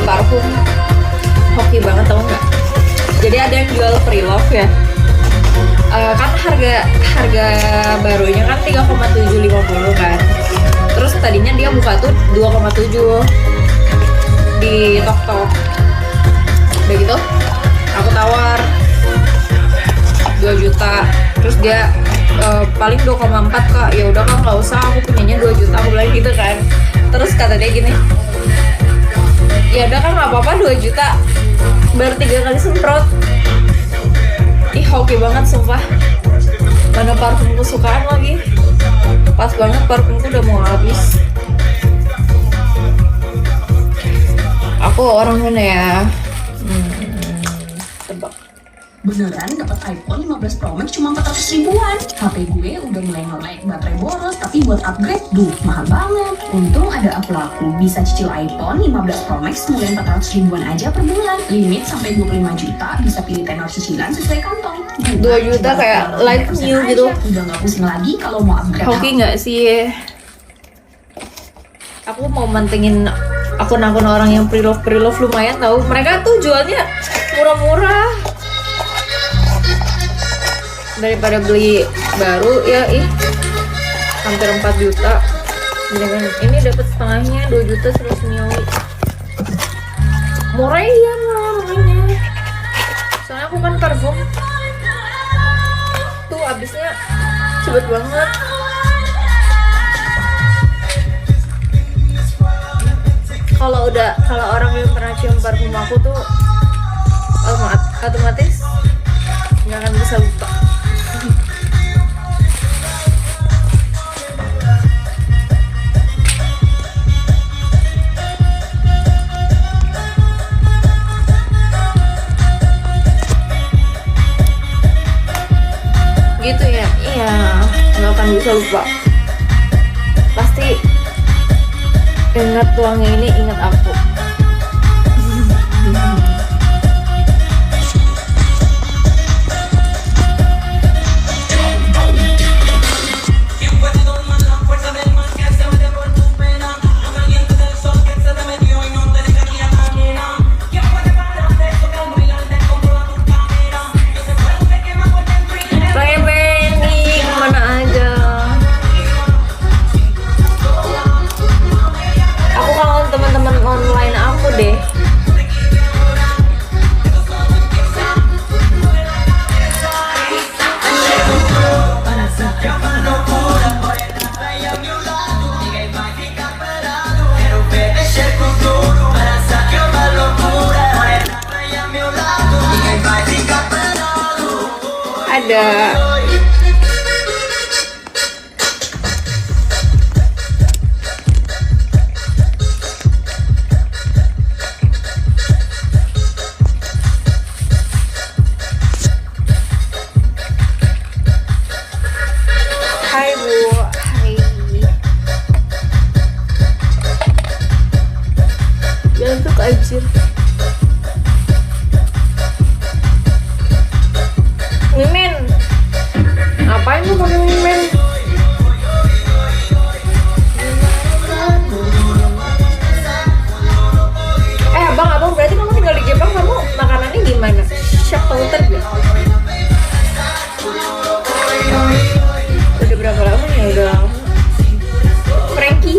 parfum hoki banget, tau nggak? Jadi ada yang jual pre-love ya. Kan harga barunya kan 3,750 kan. Terus tadinya dia buka tuh 2,7 di Tok-Tok. Udah gitu aku tawar 2 juta. Terus dia paling 2,4 kak. Ya udah kak nggak usah, aku punyanya 2 juta, aku bilang gitu kan. Terus kata dia gini, ya udah kan nggak apa-apa 2 juta baru 3 kali semprot. Ih hoki banget sumpah. Mana parfum kesukaan lagi, pas banget parfumku udah mau habis. Aku orang mana ya? Tebak. Beneran dapat iPhone 15 Pro Max cuma 400 ribuan. HP gue udah mulai nge-lag, baterai boros, tapi buat upgrade, mahal banget. Untung ada aku bisa cicil iPhone 15 Pro Max mulai 400 ribuan aja per bulan. Limit sampai 25 juta, bisa pilih tenor cicilan sesuai kantong. 2 juta kayak like new gitu. Udah gak pusing lagi kalau mau upgrade. Hoki nggak sih? Aku mau mentingin akun-akun orang yang pre-love lumayan tahu. Mereka tuh jualnya murah-murah daripada beli baru ya. Hampir 4 juta. Ini dapat setengahnya 2 juta 100 mili. Murah ya namanya. Soalnya aku kan parfum tuh habisnya cepet banget. Kalau orang yang pernah cium parfum aku tuh otomatis nggak akan bisa lupa. Gitu ya, iya nggak akan bisa lupa. Pasti ingat tuangnya ini, ingat aku. Ada hai Bu, hai. Jangan anjir. Mimin, ngapain lu pakai mimin? Abang berarti kamu tinggal di Jepang, kamu makanannya gimana? Chef Pauter gak? Udah berapa lama ya? Udah lama. Frankie.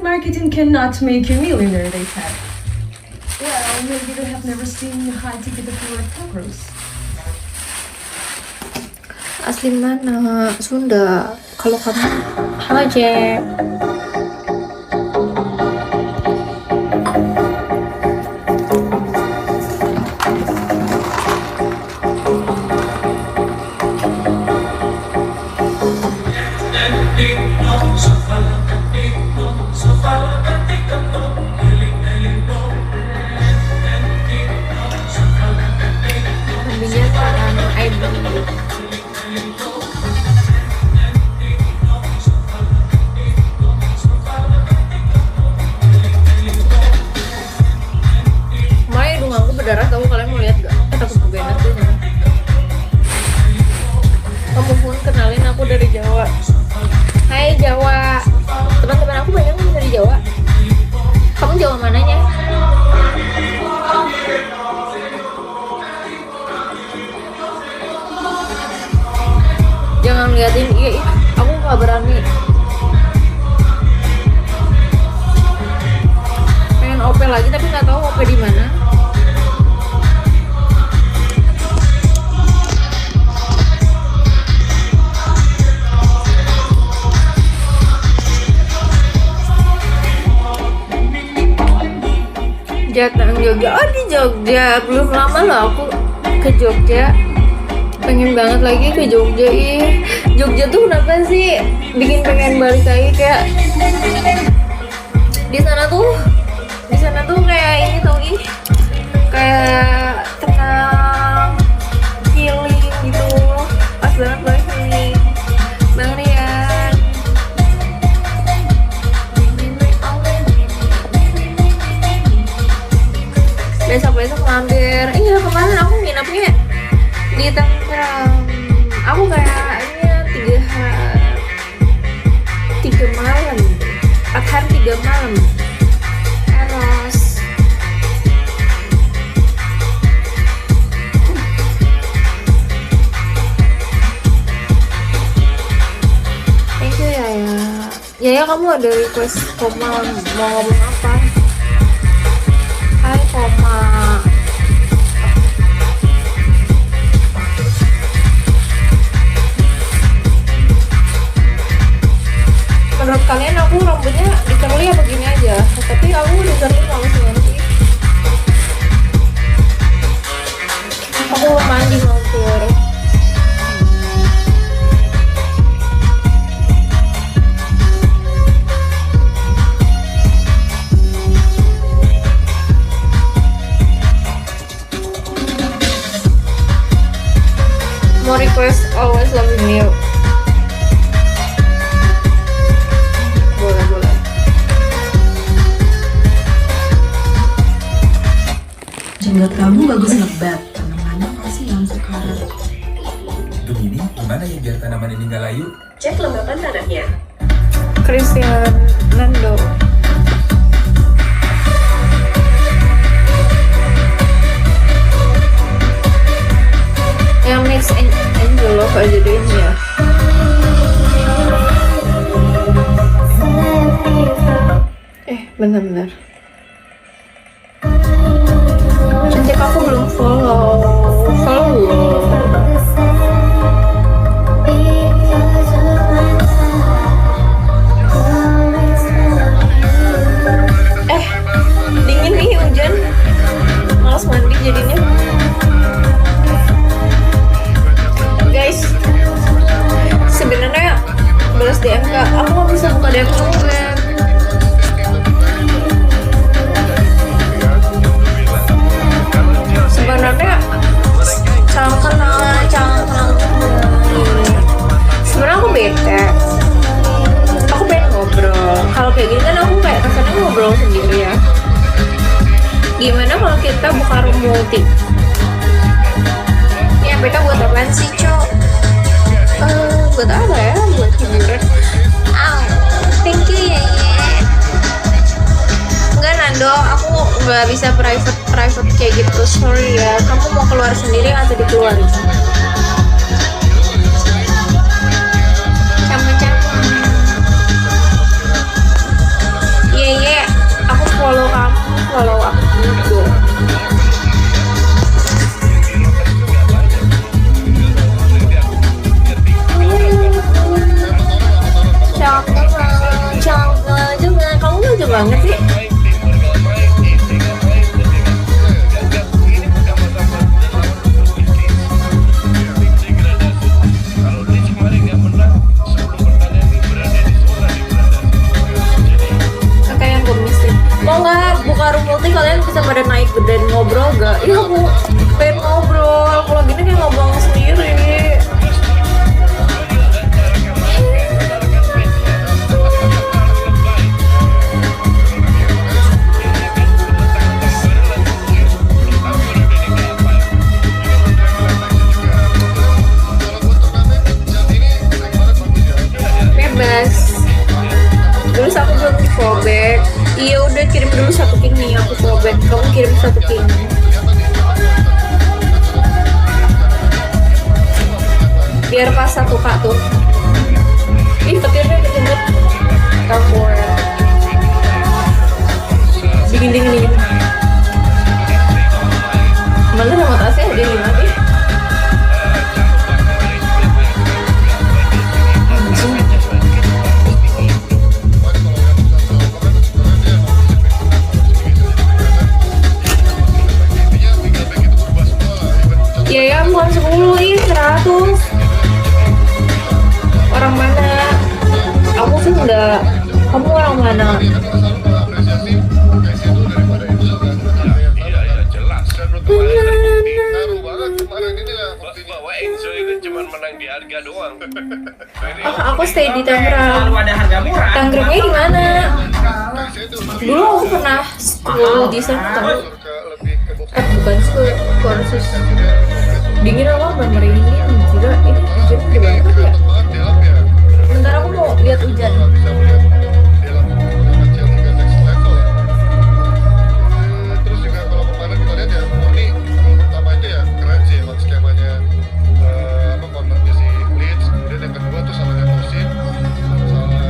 Marketing cannot make you millionaire, they said. Well, maybe they have never seen high ticket of your cockroach. Asli mana? Sunda. Kalau kamu halo Jack. I do. Mai hidung aku berdarah, tahu kalian mau lihat gak? Takut kebenet tuh. Kamu pun kenalin aku dari Jawa. Hai Jawa. Teman-teman aku banyak yang dari Jawa. Kamu Jawa mananya? Jangan liatin, iya, aku nggak berani. Pengen OP lagi tapi nggak tahu OP di mana. Jateng Jogja, oh di Jogja, belum lama loh aku ke Jogja, pengen banget lagi ke Jogja. Ih, Jogja tuh kenapa sih bikin pengen balik lagi, kayak di sana tuh kayak ini tau, ih kayak tenang, healing gitu, pas banget buat healing. Bang Rian, besok mampir. Iya, kemarin aku nginepnya di Tangerang. Aku kayaknya 3 malam, 4 hari 3 malam. Eros. Thank you Yaya. Yaya, kamu ada request Koma mau ngomong apa? Hai Koma. Menurut kalian aku rambutnya di curly apa gini aja? Tapi aku di curly mau sih nanti. Aku mau mandi mampir. Mau request Always Loving You. Boleh. Jenggot kamu bagus ngebat. Tanamannya pasti yang sekarang. Begini, gimana ya biar tanaman ini nggak layu? Cek lembapan tanahnya. Christian Nando. Yang mix angel love aja deh ini ya. Bener-bener. Cantik, aku belum follow. Dingin nih, hujan. Males mandi jadinya. Guys, sebenarnya balas DM Kak, aku nggak bisa buka DM kamu, Glenn. Sebenarnya salam kenal sebenarnya aku bete, aku pengen ngobrol. Kalau kayak gini kan aku kayak kesannya ngobrol sendiri ya. Gimana kalau kita buka room multi? Ya mereka buat apaan sih, Cok? Buat apa ya? Buat hiburan. Thank you ya. Enggak Nando, aku nggak bisa private kayak gitu, sorry ya. Kamu mau keluar sendiri atau dikeluarin? Campur-campur. Iya, aku follow kamu, follow aku juga. Cakep juga, kamu lucu banget sih. biar pas 1K tuh. Ih, petirnya kejebak. Carport. Dingin. Malah sama tasnya ada 5 deh. Ya bukan 10, ih 100. Orang mana? Aku sih enggak. Kamu orang mana? Bahwa Enzo itu cuma menang di harga doang. Aku stay di Tangerang. Ada harga murah. Tangerangnya di mana? Dulu aku pernah school di sana. Bukan school, kursus. Dingin apa merinding? Gila, ini hujan gede banget ya. Bentar aku mau lihat hujan. Terus juga kalau kemarin kita lihat ya, Murni pertama itu ya keren sih emang skemanya kontraknya si Leeds, kemudian yang kedua tuh salahnya Tosin,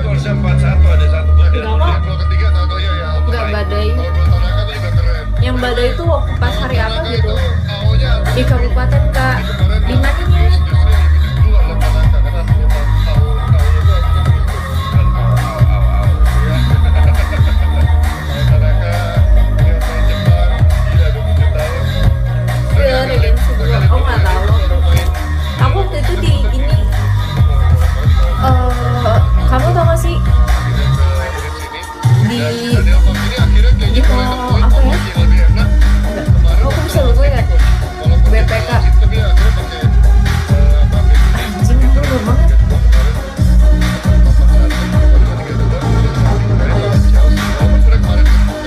Harusnya 4-1 ada 1 gol. gol ketiga atau ya Enggak badai. kalau dua tahun yang lalu juga keren. Yang badai itu waktu pas hari apa gitu? Awalnya Di kabupaten Kak. Di mananya? justru yang lebih ditunggu oleh Tanaka karena memang tahun-tahun itu Tanaka dia main Jepang, gila 27 tahun. Iya, Regency 2. Oh nggak tahu. Aku waktu itu di ini. Kamu tau gak sih? Di di mall apa ya? Oh, aku bisa lupa ya. BPK. Anjing, aku lupa banget.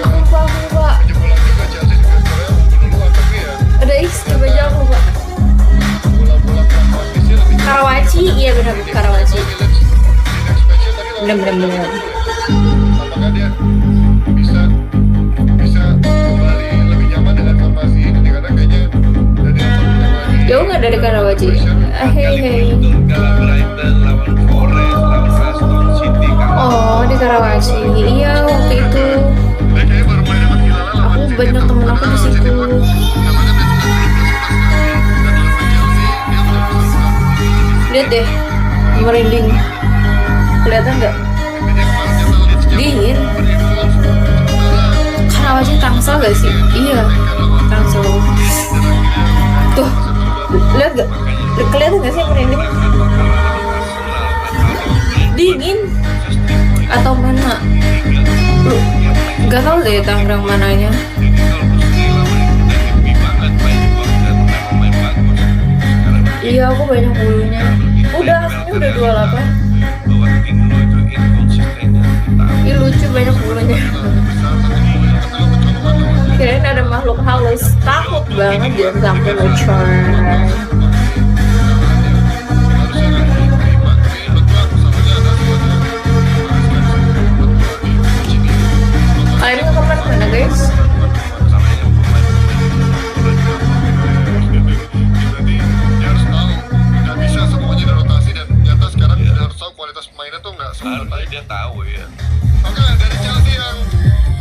Aku lupa. Ada X di baju aku lupa. Karawaci, iya benar Karawaci. Benar. Apakah dia bisa kembali lebih nyaman dengan formasi ini karena kayaknya dari Jauh nggak dari Karawaci? Hei. Brighton lawan Forest, lawan Aston City Oh, di Karawaci. Iya, waktu itu aku banyak temen aku di situ. Lihat deh, merinding. Kelihatan nggak? Dingin. Karawaci Tangsel gak sih? Iya, Tangsel. Tuh, lihat gak? Kelihatan gak sih yang merinding? Dingin. Atau mana? Lu gak tau deh Tangerang mananya. Iya, aku banyak bulunya. Udah, ini udah 28. Ih, lucu banyak bulunya. Kirain ada makhluk halus. Takut banget jangan sampai bocor. Kalian nge-comment mana guys? dia harus tahu nggak bisa semuanya dirotasi dan ternyata sekarang dia harus tahu kualitas pemainnya tuh nggak semua Harusnya dia tahu ya. Oke, dari Chelsea yang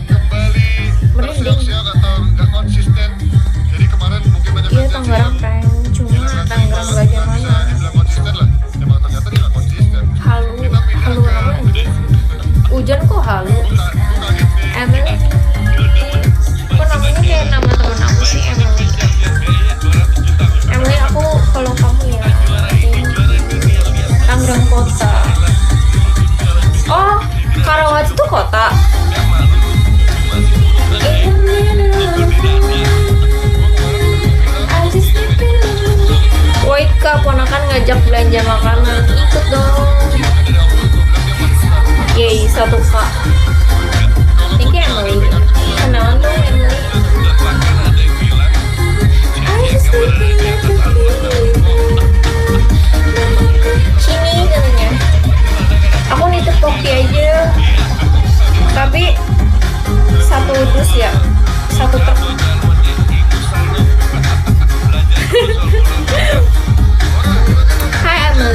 kembali tersiok-siok atau nggak konsisten. Jadi kemarin mungkin banyak Iya, Tangerang kan. Cuma Tangerang bagian bisa mana? dibilang konsisten lah. Emang ternyata dia nggak konsisten. Halu apa? Hujan kok halu? Gue kaget nih. Emily. Kok namanya kayak nama temen aku sih, Emily. Emily, aku kalau kamu ya Tangerang kota. Oh, Karawaci itu kota. Wait, Kak, ponakan ngajak belanja makanan. Ikut dong. Yeay, 1K. Thank you, Emily. Kenalan dong, Emily. Sini katanya. Aku nitip kopi aja. Tapi 1 dus ya. 1 truk. Hai Emily.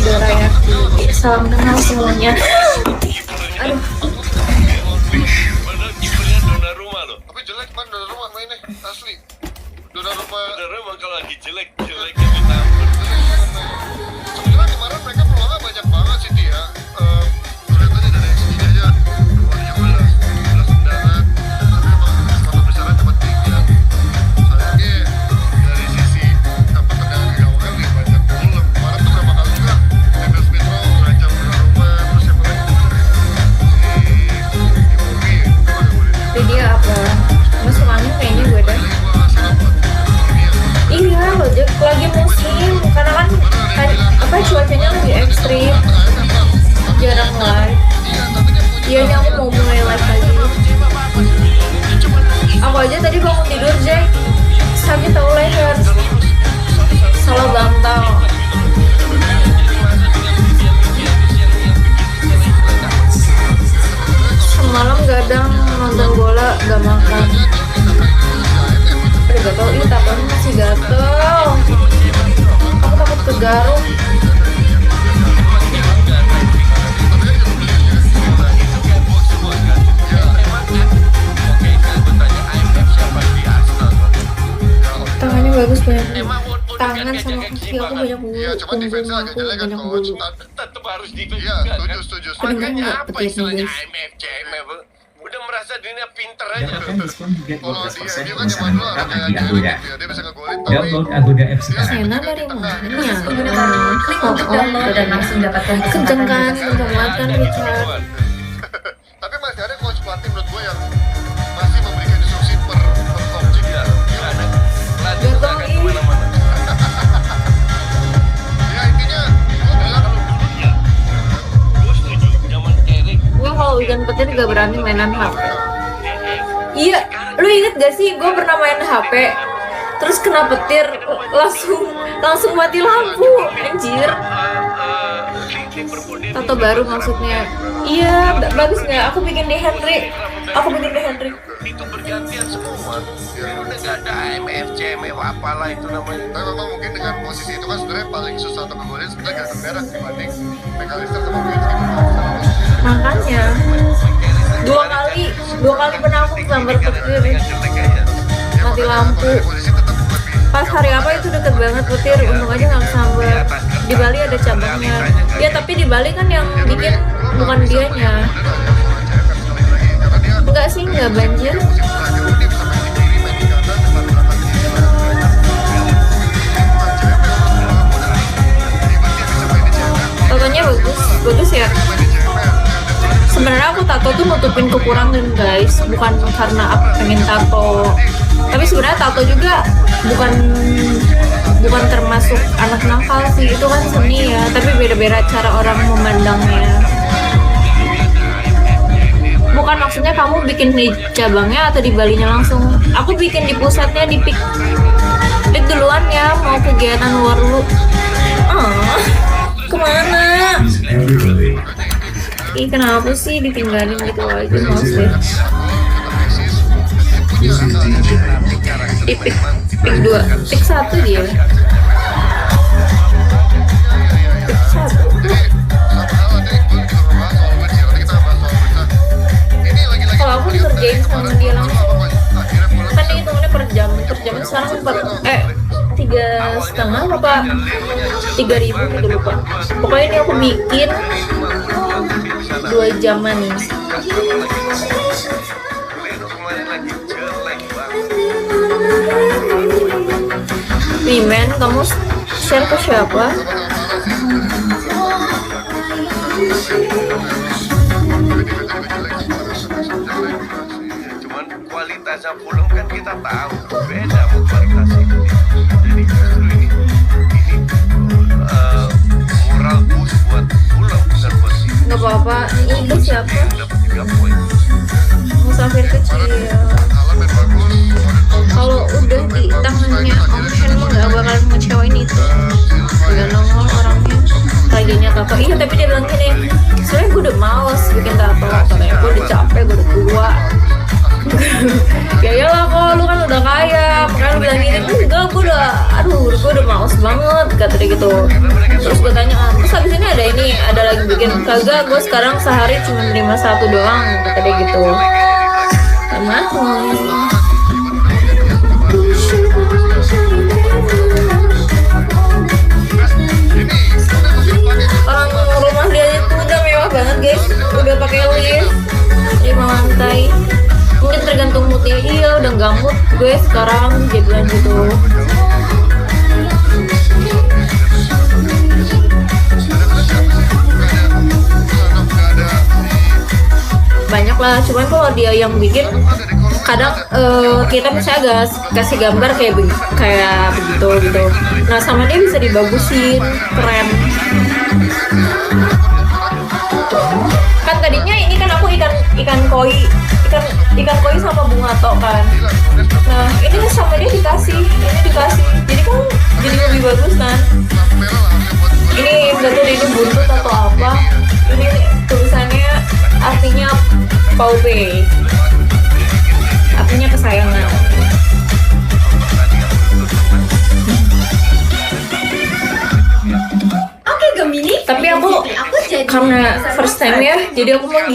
Dorayaki. Salam kenal semuanya. Aduh, Padahal kipernya Donnarumma loh. Tapi jelek man Donnarumma mainnya asli. Donnarumma Donnarumma kalau lagi jeleknya ditampur. sebenarnya kemarin mereka peluangnya banyak banget sih dia. Lihat aja dari XG-nya aja 12 tendangan. Tapi emang skor besarnya cuma 3. Sayangnya dari sisi apa tendangan ke gawang lebih banyak Fulham. Kemarin tuh berapa kali juga Emil Smith Rowe terancam Donnarumma, terus siapa lagi kemarin si Iwobi ada golin juga. jadi dia apa? Masuk angin kayaknya gue dah. Iya loh, lagi musim karena kan apa cuacanya lagi ekstrim, jarang live. Iya nih aku mau mulai live lagi. Aku aja tadi bangun tidur Jack, sakit tau leher, salah bantal. Semalam gadang nonton bola, gak makan. Aduh gatel, ini tapanya masih gatel. Aku takut kegaruk. Tangannya bagus banyak. Tangan sama kaki aku banyak bulu. Iya, cuma Punggung defense-nya agak aku jelek kan banyak coach. bulu. Tetap harus Iya, ditunjukkan. setuju. Kedengeran nggak Apa petirnya istilahnya guys? IMF, CMF? Udah merasa dirinya pinter aja. Dapatkan diskon hingga Kalau 12% dia kan pemesanan zaman dulu lengkap kayak di Agoda. gitu ya, dia bisa ngegolin tapi Download Agoda App sekarang. Sena dari mana? Klik untuk download dan langsung dapatkan Kenceng kan, kenceng banget kan Richard. tapi masih ada coach pelatih menurut gue yang masih memberikan instruksi per objek ya. Pelatih udah akan kemana-mana. Ya intinya gue bilang Kalau dulu ya, gue setuju. Zaman Erik, Gue kalau hujan petir gak berani mainan HP. Iya, lu inget gak sih gue pernah main HP terus kena petir langsung mati lampu, anjir. Tato baru maksudnya. Iya, bagus nggak? Aku bikin di Henry. itu bergantian semua. Udah gak ada IMF, CMF, apalah itu namanya. tapi memang mungkin dengan posisi itu kan sebenarnya paling susah untuk ngegolin sebenarnya kartu merah dibanding McAllister sama Wills gitu kan. Makanya dua kali pernah aku gambar petir mati lampu. Posisi tetap lebih Pas hari apa itu deket banget petir, untung aja nggak kesambar. Di Bali ada cabangnya. Ya tapi di Bali kan yang bikin bukan dianya. Enggak sih, nggak banjir. Tatonya bagus ya. Sebenarnya aku tato tuh nutupin kekurangan guys, bukan karena aku pengen tato. Tapi sebenarnya tato juga bukan termasuk anak nakal sih, itu kan seni ya. Tapi beda-beda cara orang memandangnya. Bukan maksudnya kamu bikin di cabangnya atau di balinya langsung. Aku bikin di pusatnya, di pik duluan ya, mau kegiatan luar dulu. Kemana? Ih kenapa sih ditinggalin gitu aja, males deh. Di pik 2, pik 1 dia. Pik 1. Kalau aku dikerjain sama dia langsung, kan dihitungannya per jam sekarang 3,5 apa 3.000 gitu lupa. Pokoknya ini aku bikin 2 jaman nih. Kemarin lagi jelek banget. Mimen, kamu share ke siapa? Cuman kualitasnya Fulham kan kita tahu beda sama kualitas ini. Jadi justru ini moral boost buat Fulham bukan buat City. Nggak apa-apa, itu siapa? Dapat 3 poin. Musafir kecil. Kalau udah di tangannya Om Hen mah nggak bakal ngecewain itu. Udah nongol orangnya. Laginya tato. Iya tapi dia bilang gini, sebenarnya gue udah males bikin tato. Katanya gue udah capek, gue udah tua. Ya iyalah kok, lu kan udah kaya. Makanya lu bilang gini, enggak gue udah, aduh udah gue udah males banget kata dia gitu. Terus gue tanya, terus habis ini ada lagi bikin? Kagak, gue sekarang sehari cuma nerima 1 doang kata dia gitu. Emang orang rumah dia itu udah mewah banget guys, udah pakai lift 5 lantai. Mungkin tergantung moodnya dia, udah nggak mood gue sekarang dia bilang gitu. Banyak lah, cuman kalau dia yang bikin kadang kita misalnya agak kasih gambar kayak begitu gitu. Nah sama dia bisa dibagusin, keren. Kan tadinya ini kan aku ikan koi sama bunga tok kan. Nah ini sama dia dikasih, jadi kan jadi lebih bagus kan. Ini nggak tahu ini buntut atau apa. Ini tulisannya artinya Paupe, artinya kesayangan. Oke Gemini, Tapi aku jadi karena first time ya, jadi aku bukan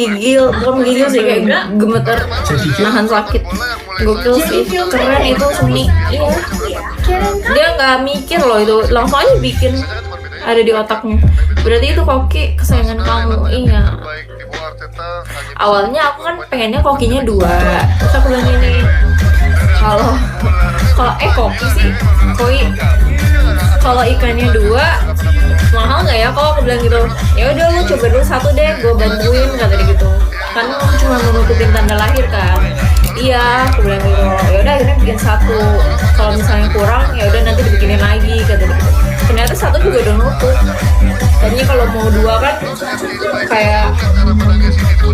menggigil sih, kayak gemeter, nahan sakit. Gokil sih, keren itu seni. Iya, dia nggak mikir loh itu, langsung aja bikin, ada di otaknya. Berarti itu koki kesayangan kamu. Iya. Awalnya aku kan pengennya kokinya 2, terus aku bilang ini, kalau koki sih, kalau ikannya 2 mahal nggak ya? Kalau aku bilang gitu, ya udah lu coba dulu 1 deh, gue bantuin kata dia gitu. Kan aku cuma menutupin tanda lahir kan. Iya, aku bilang gitu. Ya udah akhirnya bikin 1. Kalau misalnya kurang, ya udah nanti dibikinin lagi kata dia gitu. Ternyata 1 juga udah nutup. Tadinya kalau mau 2 kan kayak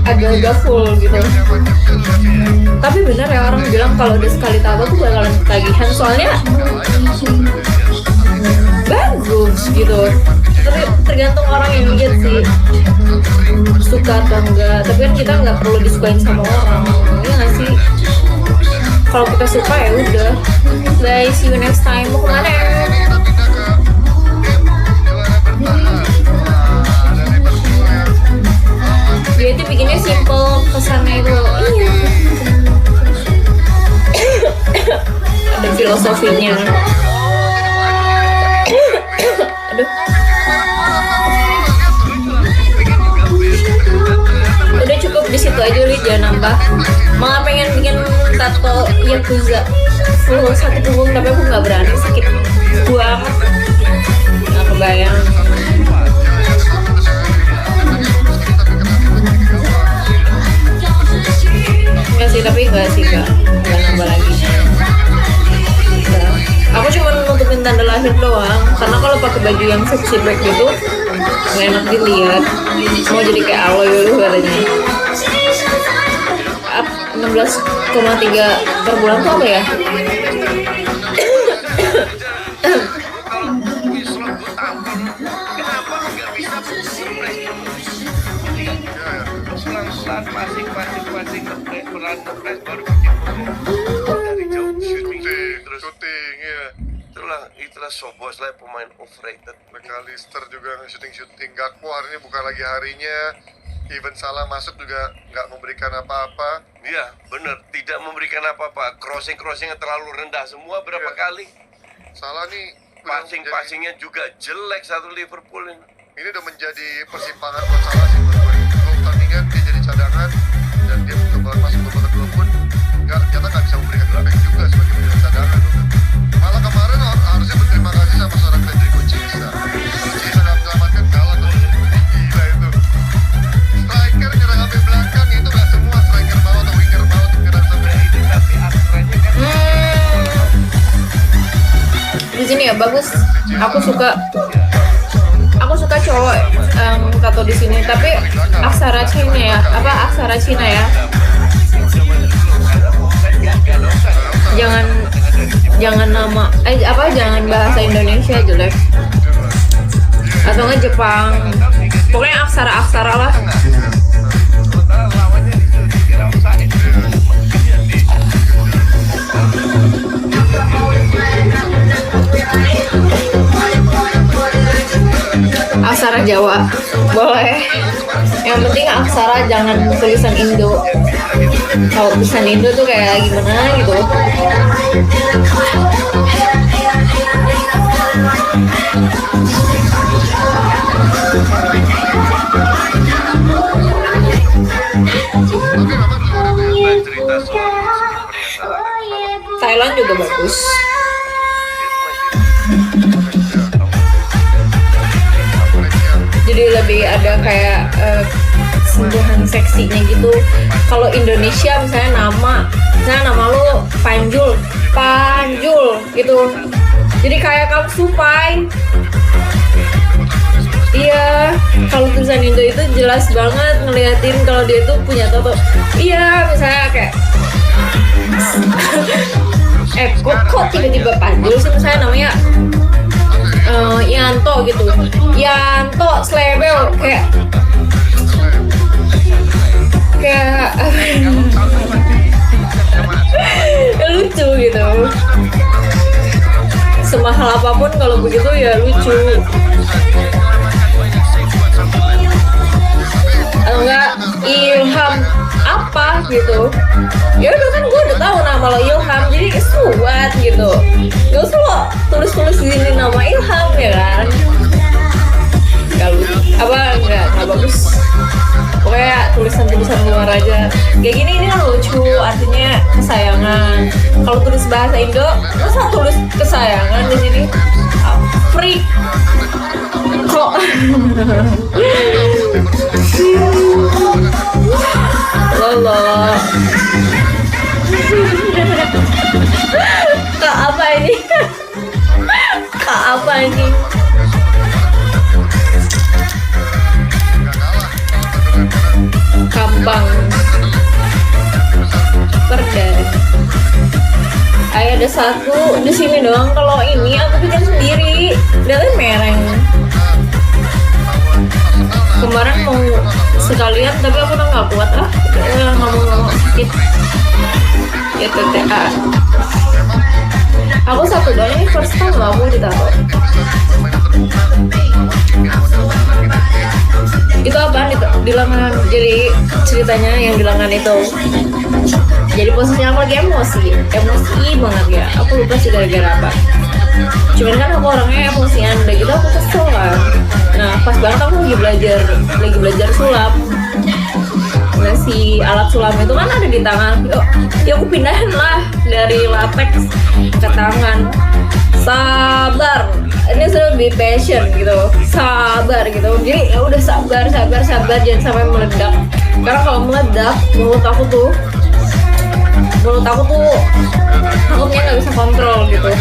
agak full gitu. Tapi bener ya, orang bilang kalau udah sekali tato tuh bakalan ketagihan, soalnya bagus gitu. Tapi tergantung orang yang lihat sih, suka atau enggak. Tapi kan kita nggak perlu disukain sama orang, ya nggak sih? Kalau kita suka ya udah. Bye, see you next time. Mau kemana? Dia itu bikinnya simple, kesannya itu iya. Ada filosofinya. Aduh. Udah cukup di situ aja li, jangan nambah. Malah pengen bikin tato yakuza full 1 punggung, tapi aku nggak berani, sakit banget. Nggak kebayang. Enggak sih, enggak nambah lagi. Aku cuma nutupin tanda lahir doang, karena kalau pakai baju yang sexy back gitu nggak enak dilihat. Mau jadi kayak aloe dulu katanya. 16,3 per bulan tuh apa ya? Pelan-pelan masing-masing ngepres baru bikin dari jauh Syuting, ya. Itulah Sobos lah, pemain overrated. McAllister juga syuting. Gakpo hari ini bukan lagi harinya. Even Salah masuk juga nggak memberikan apa-apa. Iya, bener, tidak memberikan apa-apa. Crossing-crossingnya terlalu rendah semua berapa Iya. kali. Salah nih Passing-passingnya juga jelek satu Liverpool ini. ini udah menjadi persimpangan buat Salah sih menurut gue. 2 pertandingan dia jadi cadangan dan dia coba masuk babak kedua pun ternyata nggak bisa memberikan impact juga sebagai pemain cadangan. Malah kemarin harusnya berterima kasih sama seorang Federico Chiesa. Kalau Chiesa nggak menyelamatkan kalah tuh. Gila itu. Striker nyerang sampai belakang itu nggak semua striker mau atau winger mau tuh nyerang sampai itu. Tapi aturannya kan Di sini ya bagus. Aku suka cowok tato di sini, tapi aksara Cina ya, aksara Cina ya. Jangan nama jangan bahasa Indonesia jelek. Atau nggak Jepang. Pokoknya aksara-aksara lah. sementara lawannya dikira offside. Mungkin yang di Aksara Jawa boleh, yang penting aksara jangan tulisan Indo. Kalau tulisan Indo tuh kayak gimana gitu. Cerita soal perjalanan Thailand juga bagus. Jadi lebih ada kayak sentuhan seksinya gitu. Kalau Indonesia misalnya nama lu Panjul gitu. Jadi kayak kamu supai. Iya, kalau tulisan Indo itu jelas banget ngeliatin kalau dia tuh punya tato. Iya, misalnya kayak kok tiba-tiba Panjul sih, misalnya namanya Yanto gitu, Yanto Slebel, kayak lucu gitu. Semahal apapun kalau begitu ya lucu. Atau enggak Ilham apa gitu, ya udah kan gue udah tahu nama lo Ilham, jadi suat gitu, gak usah lo tulis di sini nama Ilham ya kan. Nggak bagus. Pokoknya tulisan luar aja kayak gini, ini kan lucu, artinya kesayangan. Kalau tulis bahasa Indo masa tulis kesayangan di sini? Freak kok. Lolo. Kak apa ini? Kak apa ini? Kampang Perda. Ada satu di sini doang. Kalau ini aku bikin sendiri. Lihatnya mereng. Kemarin mau sekalian tapi aku udah nggak kuat nggak mau sakit. Ya TTA. Aku satu doang, ini first time lah aku ditaruh. Itu apaan di lengan? Jadi ceritanya yang di lengan itu. Jadi posisinya aku lagi emosi banget ya. Aku lupa sih gara-gara apa. Cuman kan aku orangnya emosian, udah gitu aku kesel kan. Nah pas banget aku lagi belajar sulap. Nah si alat sulap itu kan ada di tangan. Ya aku pindahin lah dari latex ke tangan. Sabar, ini sudah be patient gitu, sabar gitu. Jadi ya udah sabar, jangan sampai meledak. Karena kalau meledak, mulut aku tuh takutnya nggak bisa kontrol gitu.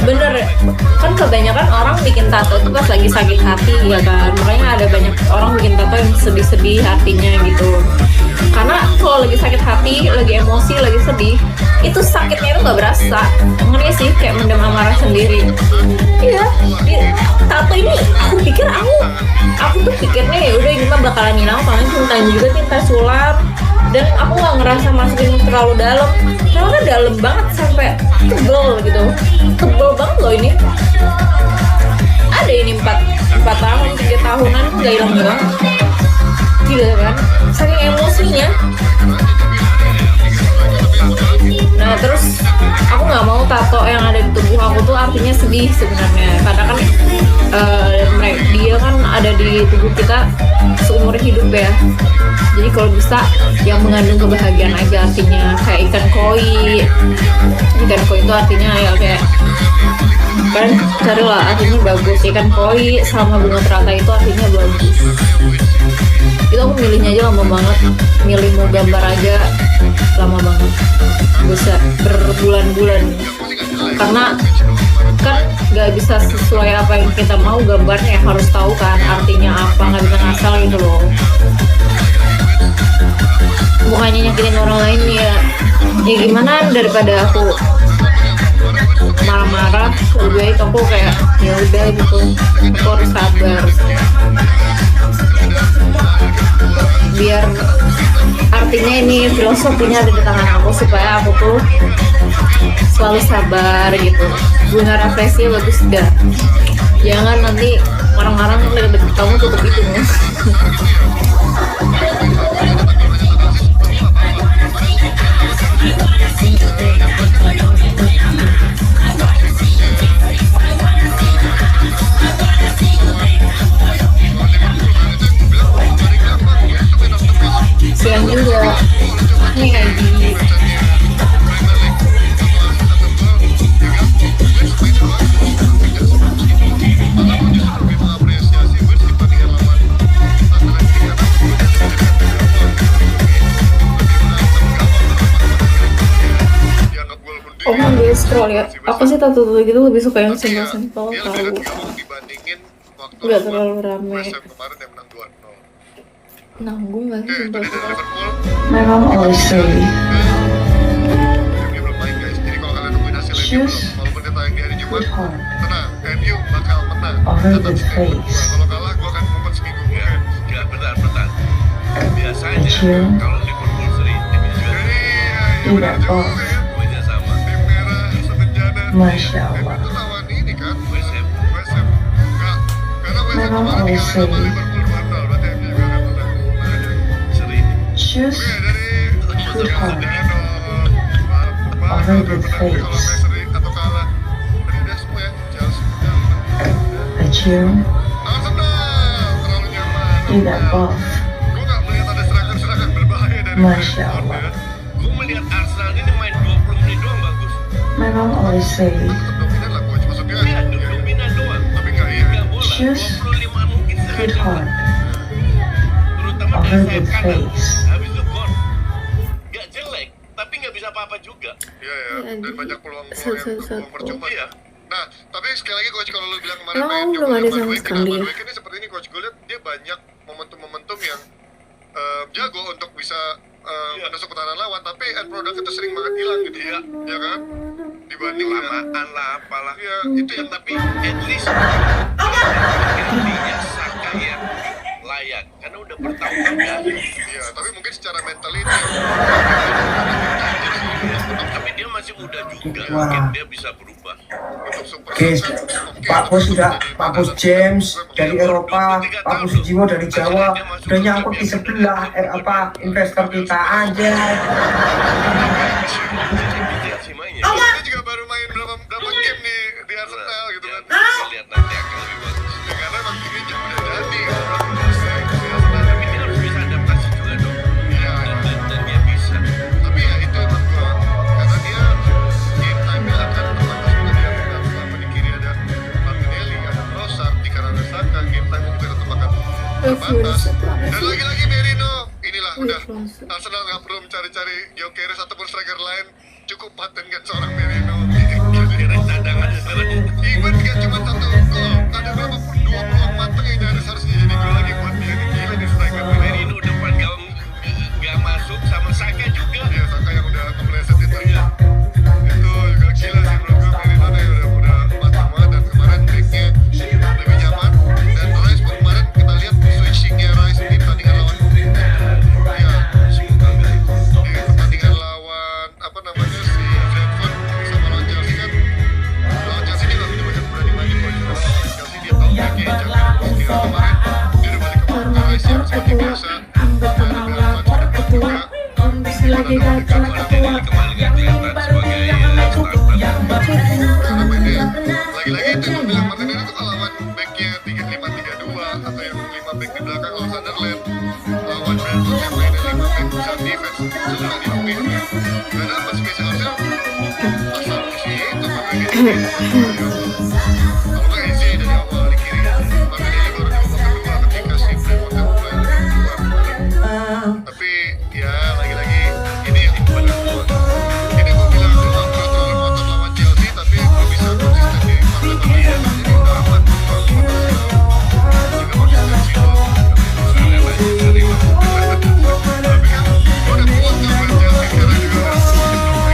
Bener, kan kebanyakan orang bikin tato itu pas lagi sakit hati ya kan. Makanya ada banyak orang bikin tato yang sedih-sedih hatinya gitu. Karena kalau lagi sakit hati, lagi emosi, lagi sedih, itu sakitnya itu nggak berasa. Ngeri sih, kayak mendem amarah sendiri. Iya, tato ini aku tuh pikirnya ya udah ini mah bakalan hilang, soalnya cintanya juga tinta sulap. Dan aku nggak ngerasa masukin terlalu dalam, karena kan dalam banget sampai tebel gitu, tebel banget loh ini. Ada ini 4 tahun, 3 tahunan nggak hilang. Gila kan, saking emosinya. Nah terus aku nggak mau tato yang ada di tubuh aku tuh artinya sedih sebenarnya, karena kan dia kan ada di tubuh kita seumur hidup ya. Jadi kalau bisa yang mengandung kebahagiaan aja, artinya kayak ikan koi itu artinya ya kayak kan carilah artinya bagus. Ikan koi sama bunga teratai itu artinya bagus. Itu aku milihnya aja lama banget, milih mau gambar aja lama banget, bisa berbulan-bulan, karena kan nggak bisa sesuai apa yang kita mau gambarnya, harus tahu kan artinya apa, nggak bisa ngasal gitu loh. Bukannya nyakitin orang lain ya gimana, daripada aku marah-marah lebih baik aku kayak ya udah gitu, aku harus sabar. biar artinya ini filosofinya ada di tangan aku supaya aku tuh selalu sabar gitu. Bunga refleksi bagus dah, jangan nanti orang-orang deket-deket kamu tutup itu. Siang juga nih lagi. Oh dia scroll ya. Aku sih tato gitu lebih suka yang simpel-simpel Dia tahu. lebih lebih gampang dibandingin waktu Nggak lawan terlalu rame. West Ham kemarin yang menang 2-0. Nanggung gak sih Oke, simpel tadi dari simpel. Liverpool. My mom always say, MU belum main guys. Jadi kalau kalian nungguin hasil MU belum, walaupun dia tayang di hari Jumat, tenang, MU bakal menang. Tetap stay berdua. Kalau kalah, gue akan ngumpet seminggu. Ya, benar. Biasanya kalau Liverpool sering, MU juga Jadi, ya benar juga ya. poinnya sama. Tim merah semenjana. Masya MU Allah. tuh lawan ini kan, West Ham. West Ham. Enggak, karena West Ham kemarin tinggalin sama Liverpool 2-0. Berarti MU juga akan menang. Nah, aja. Sering. choose Oke, dari good heart, Kalau sampai sering atau kalah, tadi udah semua ya. Chelsea menang. that you Arsenal terlalu nyaman. do that both. Gue nggak melihat ada serangan-serangan berbahaya dari Masya Brentford Allah. ya. Gue melihat Arsenal ini main 20 menit doang bagus. My mom always say, Tetap dominan lah coach, maksudnya. Iya, dominan doang. Tapi nggak iya. Gak bola, Choose 25 mungkin good sekali. heart, Terutama a dari very sayap good kanan. face. Habis itu gol. Gak jelek, tapi gak bisa apa-apa juga. Iya ya, dan banyak peluang-peluang yang Satu-satu. peluang percuma. Iya. Nah, tapi sekali lagi coach, kalau lu bilang kemarin Emang main belum Jokowi ada Van sama Dijk, sekali Van ya? Dijk ini seperti ini coach, gue lihat dia banyak momentum-momentum yang jago untuk bisa menusuk pertahanan lawan, tapi end product itu sering banget hilang gitu ya, ya kan? Dibanding Kelamaan lah, apalah. Iya, Itu yang tapi at least intinya Saka ya layak. Karena udah bertahun-tahun kan. iya, tapi mungkin secara mentality Tapi dia masih muda juga. Mungkin dia bisa berubah. untuk super Guys, sub, oke, Pak Bos tapi udah, jadi Pak Bos mana- James gue dari melihat Eropa, Pak Bos Jiwo dari Jawa, udah nyangkut di sebelah investor kita aja. Chelsea mainnya. dia juga baru main berapa game nih di Arsenal gitu kan. Kita lihat nanti akan lebih bagus. Ya, karena emang ini jam udah jadi kan. Tapi dia harus bisa adaptasi juga dong. Iya, Dan dia bisa. tapi ya itu emang gua karena dia game time-nya akan terbatas seperti yang apa di kiri ada Martinelli, ada Trossard, di kanan ada Saka, game time-nya juga tetap akan terbatas. Dan lagi-lagi Merino, inilah udah Arsenal nggak perlu mencari-cari Gyökeres ataupun striker lain, cukup patenkan seorang Merino. Kira cadangan sekarang. Even gak cuma satu gol, ada berapa pun 2 peluang mateng yang nyaris harusnya jadi gol lagi buat dia. Ini gila nih striker Merino depan gawang nggak masuk sama Saka juga. Ya Saka yang udah kepleset itu ya. Itu juga gila sih menurut gue Merino nih udah matang banget, dan kemarin backnya lebih nyaman, dan Rice pun kemarin kita lihat switchingnya Rice di pertandingan lawan ya di pertandingan lawan apa namanya si Brentford sama lawan Chelsea kan, lawan Chelsea dia nggak punya banyak berani maju coach. Kalau lawan Chelsea dia tahu backnya yang jaga, kemarin dia udah balik ke Rice yang seperti biasa. Bisa lagi datang ketua Kemarin kelihatan sebagai Lagi-lagi itu gue bilang Martinelli itu kalau lawan backnya 3-5-3-2 atau yang 5 back di belakang lawan Sunderland, lawan Brentford yang mainnya 5 back bisa defense, itu juga dihubungin karena apa space harusnya asal isi itu Martinelli kalau nggak isi dari awal di kiri. Martinelli baru di babak kedua ketika si Brentford yang mulai keluar, tapi ya lagi-lagi ini yang pada gua ini gue bilang gue nggak pernah terlalu ngotot lawan Chelsea, tapi gue bisa konsisten di partai-partai jadi udah aman juga konsistensi lo tapi kan gue udah puas sama Chelsea sekarang juga kan.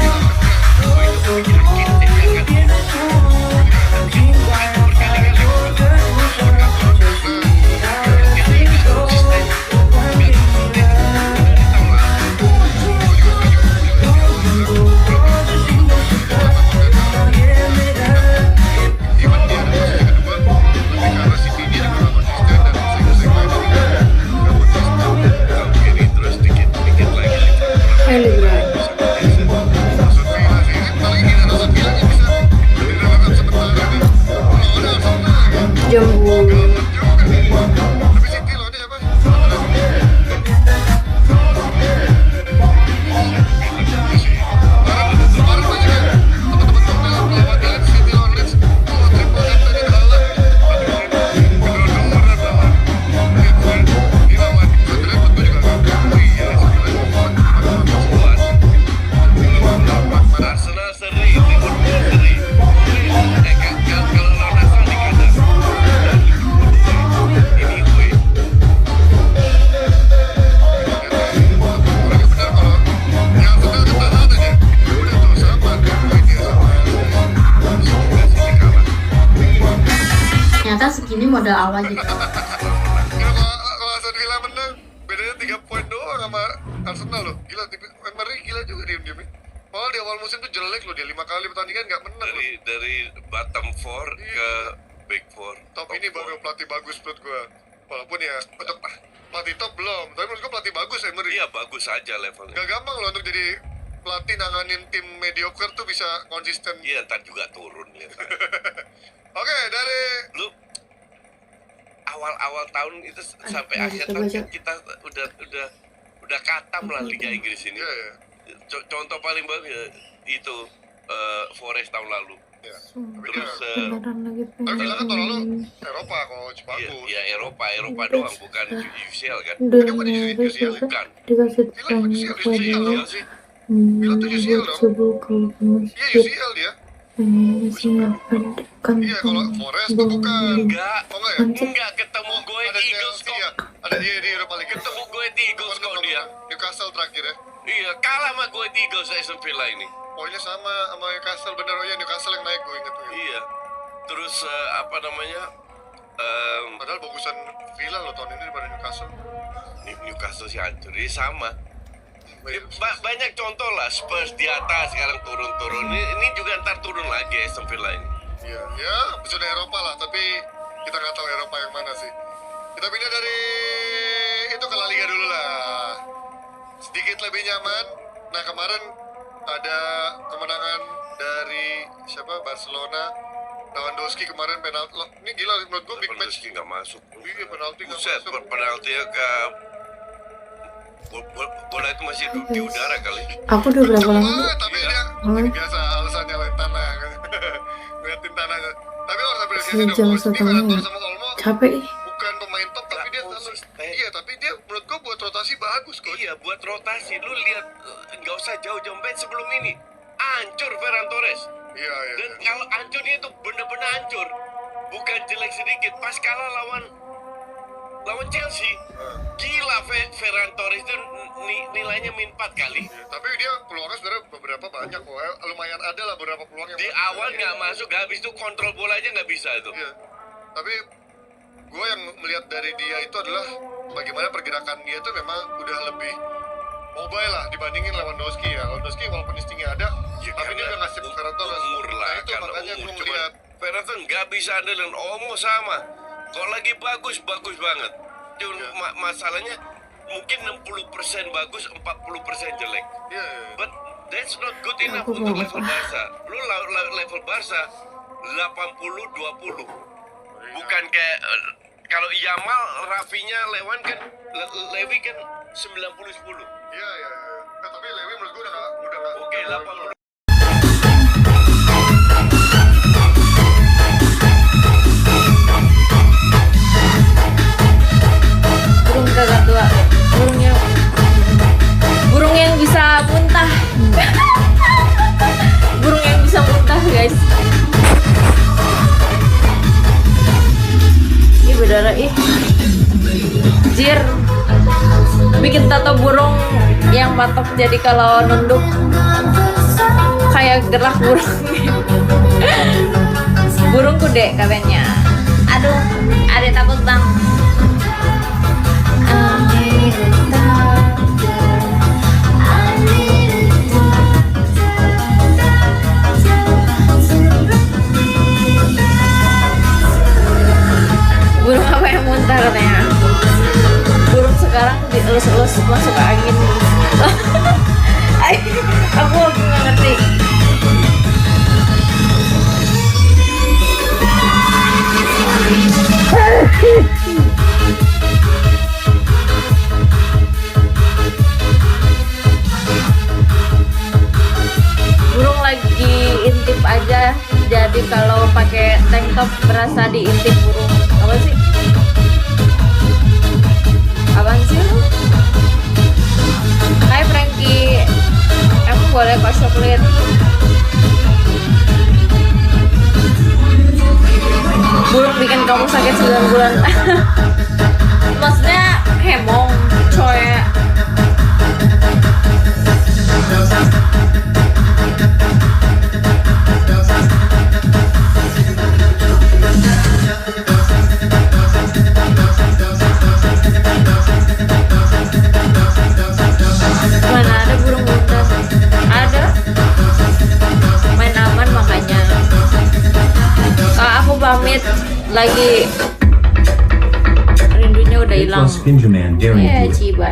ternyata segini modal awal gitu. Gila, kalau Aston Villa menang, bedanya 3 poin doang sama Arsenal loh. Gila, Emery gila juga diem-diem. Malah di awal musim tuh jelek loh, dia 5 kali pertandingan nggak menang loh. Dari bottom 4 ke big 4. Top ini baru pelatih bagus menurut gua. Walaupun ya untuk pelatih top belum, tapi menurut gua pelatih bagus Emery. Iya, bagus aja levelnya. Gak gampang loh untuk jadi pelatih nanganin tim mediocre tuh bisa konsisten. Iya, ntar juga turun ya. Oke, dari Lu awal tahun itu sampai Aduh, akhir coba tahun aja. kita udah katam lah Liga Inggris ini. ya ya. Contoh paling bagus ya, itu Forest tahun lalu. Ya. Terus Beneran lagi Tapi bilang kan tahun lalu pengen Eropa coach bagus. ya Eropa doang, bukan UCL kan? dan Bukan. Bukan. dikasih Gila, bukan UCL, UCL Iya dong. sih. Gila tuh UCL buat dong. subuh kalau Iya masjid UCL dia. siapkan Iya kalau Forest tuh bukan. Enggak. Oh enggak ya? Enggak ketemu gue Ada Eagles Chelsea kok. ya. Ada dia udah paling Ketemu gue Eagles kok dia. Newcastle terakhir ya. Iya, kalah sama gue Eagles Aston Villa ini. Poinnya sama Newcastle bener. Oh iya Newcastle yang naik gue inget tuh. Iya. Terus apa namanya? Padahal bagusan Villa loh tahun ini daripada Newcastle. Newcastle sih hancur. Ini sama. Banyak contoh lah, Spurs di atas sekarang turun-turun. Ini juga ntar turun lagi Aston Villa ini. Iya, ya sudah Eropa lah, tapi kita nggak tahu Eropa yang mana sih. Kita pindah dari itu ke La Liga dulu lah. Sedikit lebih nyaman. Nah kemarin ada kemenangan dari siapa? Barcelona. Lewandowski kemarin penalti. Ini gila menurut gue big match. Lewandowski nggak masuk. Iya penalti nggak Buset, masuk. penaltinya ke bola itu masih di udara kali. aku udah berapa lama Tapi dia biasa alasannya lain tanah. Ngeliatin tanahnya. Tapi harus sampai di sini dong. Sejam Ini setengah Ferran ya. sama Olmo capek ih. bukan pemain top tapi dia iya tapi dia menurut gua buat rotasi bagus kok. Iya, buat rotasi. Lu lihat, nggak usah jauh-jauh match sebelum ini. Hancur Ferran Torres. Iya iya. Dan kalau hancurnya itu bener-bener hancur. Bukan jelek sedikit. Pas kalah lawan Chelsea. Gila, Ferran Torres itu nilainya min 4 kali. Iya, tapi dia peluangnya sebenarnya beberapa banyak kok. Lumayan ada lah beberapa peluang yang Di awal nggak masuk, habis itu kontrol bola aja nggak bisa itu. Iya. Tapi gue yang melihat dari dia itu adalah bagaimana pergerakan dia tuh memang udah lebih mobile lah dibandingin Lewandowski ya. Lewandowski walaupun instingnya ada, Ya, tapi dia karena udah ngasih Ferran Torres. umur lah, Nah itu karena makanya umur. gue Cuman melihat Ferran tuh nggak bisa andelin Olmo sama. Kalau lagi bagus banget. Cuma Iya. masalahnya mungkin 60% bagus, 40% jelek. iya, iya. But that's not good enough Aku untuk mau level Barca. Lu level Barca 80-20. Bukan kayak kalau Yamal, Rafinya, Lewan kan Levi kan 90-10. Iya iya iya. Tapi Lewi menurut gue udah nggak. Oke, 80. Burung kakak tua, burung yang bisa muntah. Burung yang bisa muntah guys. Ih berdarah ih. Jir. Bikin tato burung yang patok jadi kalau nunduk kayak gerak burung. Burung kude katanya. Aduh, ada takut bang. Burung apa yang muntah katanya? Burung sekarang dielus-elus masuk angin. Aku nggak ngerti. Burung lagi intip aja, jadi kalau pakai tank top berasa diintip burung. Apa sih? Apaan sih lu? Hai Frankie, emang boleh kok coklat? Burung bikin kamu sakit 9 bulan. Maksudnya hemong, coy. pamit lagi. Rindunya udah It hilang. was Pinjaman daring Ya, to cibai.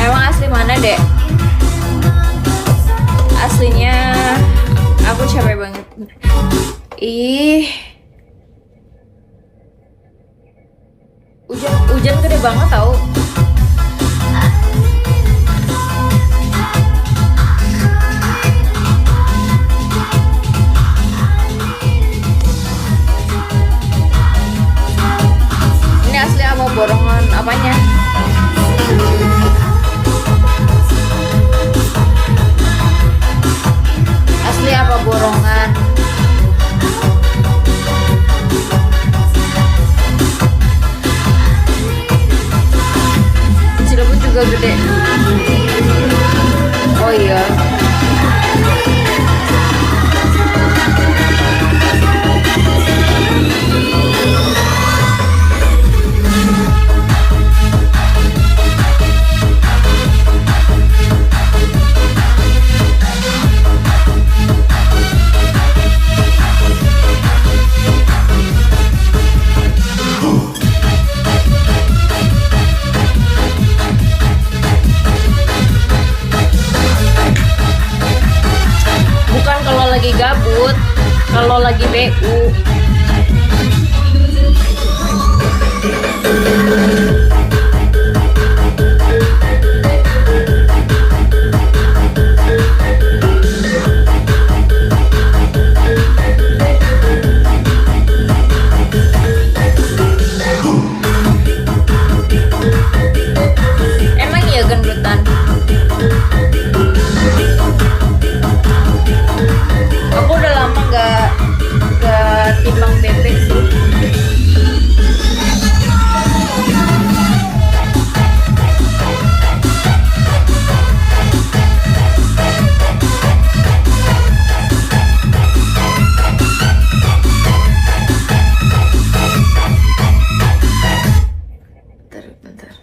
Emang asli mana, Dek? Aslinya aku capek banget. Ih. Hujan gede banget tau. Ini asli apa borongan apanya? Asli apa borongan? Cirebon juga gede. Oh iya. Bukan kalau lagi gabut, kalau lagi BU. Emang iya gendutan? Aku udah lama gak timbang bebek sih. Bentar.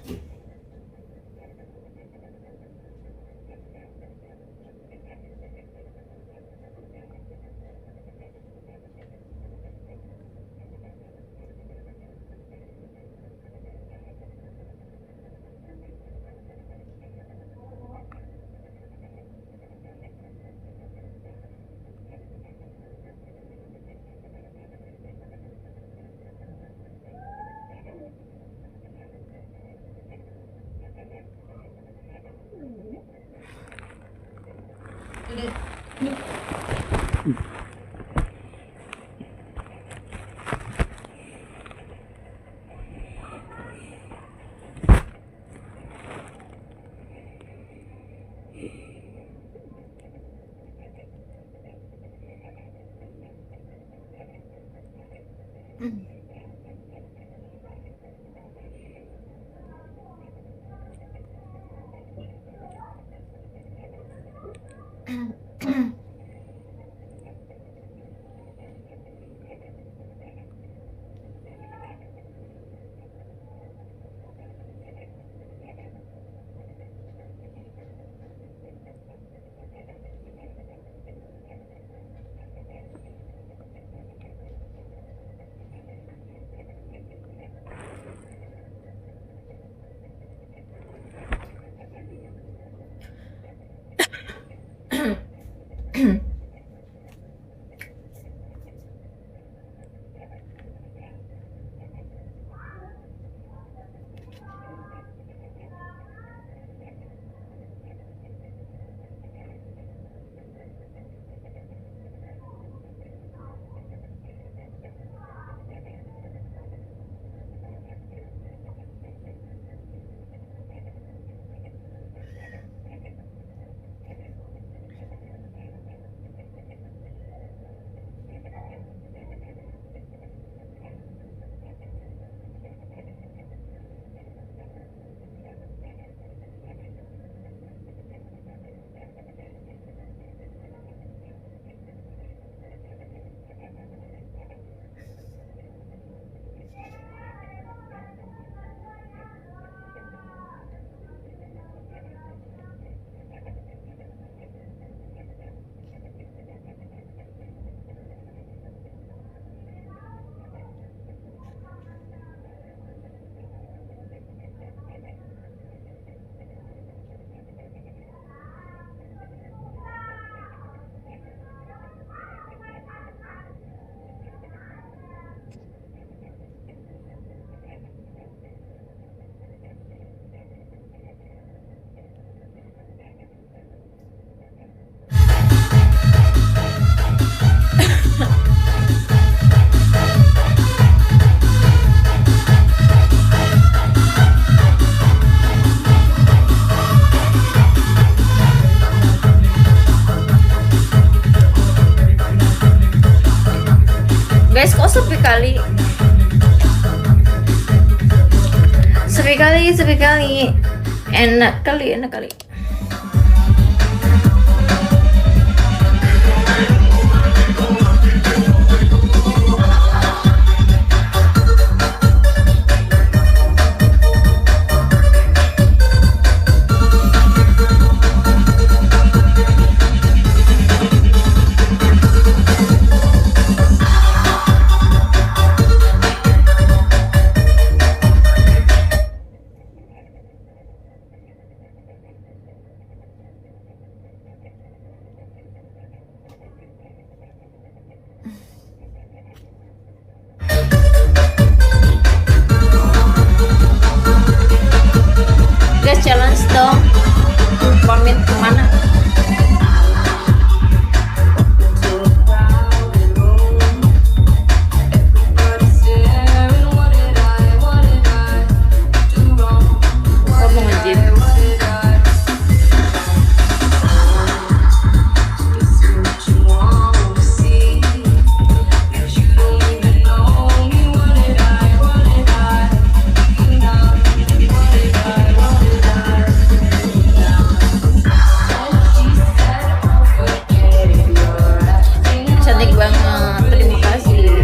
Guys, kok sepi kali? Sepi kali. Enak kali. Guys, challenge dong. Pamit kemana? Oh, mau nge-gym. Cantik banget, terima kasih.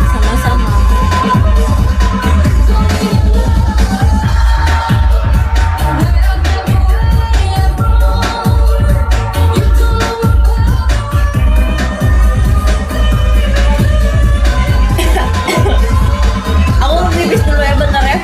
Sama-sama. Aku pipis dulu ya, bentar ya.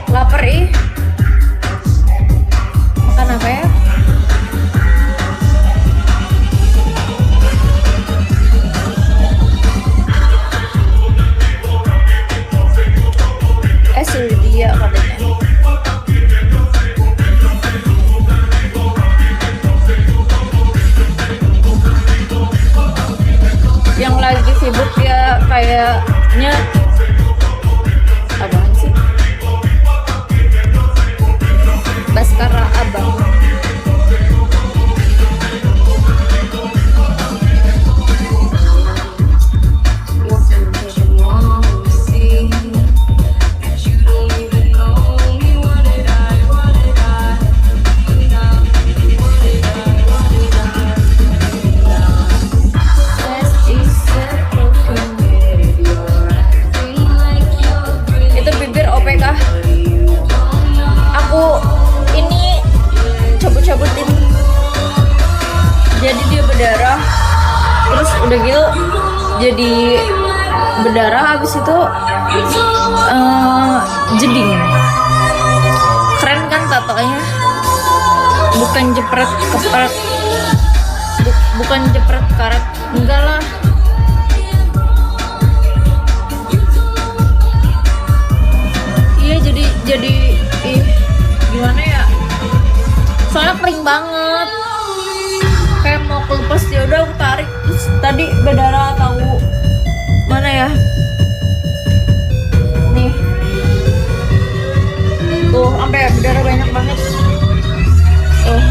Lapar ih. Makan apa ya? Sudah dia katanya. Yang lagi sibuk ya kayaknya apaan sih? Baskara Abang. Itu bibir OPK. Aku ini cabut-cabutin, jadi dia berdarah, terus udah gitu jadi berdarah, habis itu jeding. Keren kan tatonya? Bukan jepret kepret, bukan jepret karet, enggak lah. Iya, jadi gimana ya, soalnya kering banget, kayak mau kelepas, ya udah aku tarik, terus tadi berdarah, tahu mana ya, nih tuh sampai berdarah banyak banget tuh.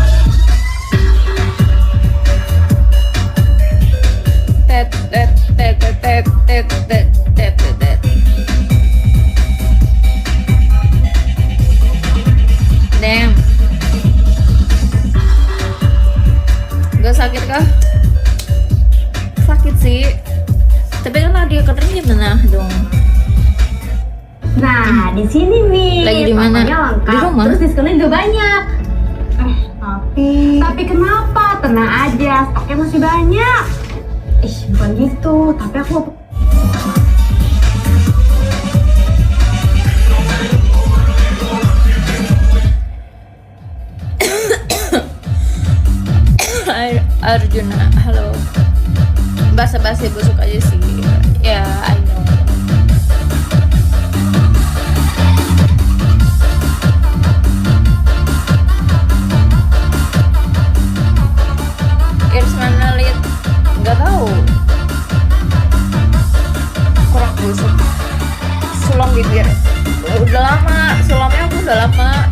sakit kah? Sakit sih. Tapi kan lagi kering gimana dong? Nah, di sini nih. Lagi di mana? Pokoknya lengkap. Di rumah? Terus diskonnya juga banyak. Tapi kenapa? Tenang aja, stoknya masih banyak. Bukan gitu. Tapi aku Arjuna, halo. Basa-basi busuk aja sih. Ya, I know. Iris mana lihat? Nggak tahu. Kurang busuk. Sulam bibir. Udah lama. Sulamnya aku udah lama.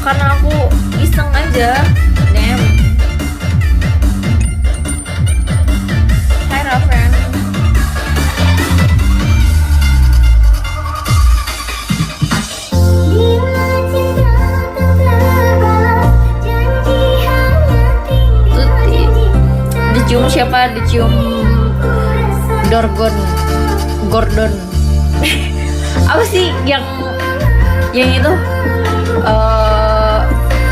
Karena aku iseng aja. Damn. Hai Raven. Tuti. Dicium siapa? Dicium Gordon. Apa sih yang itu?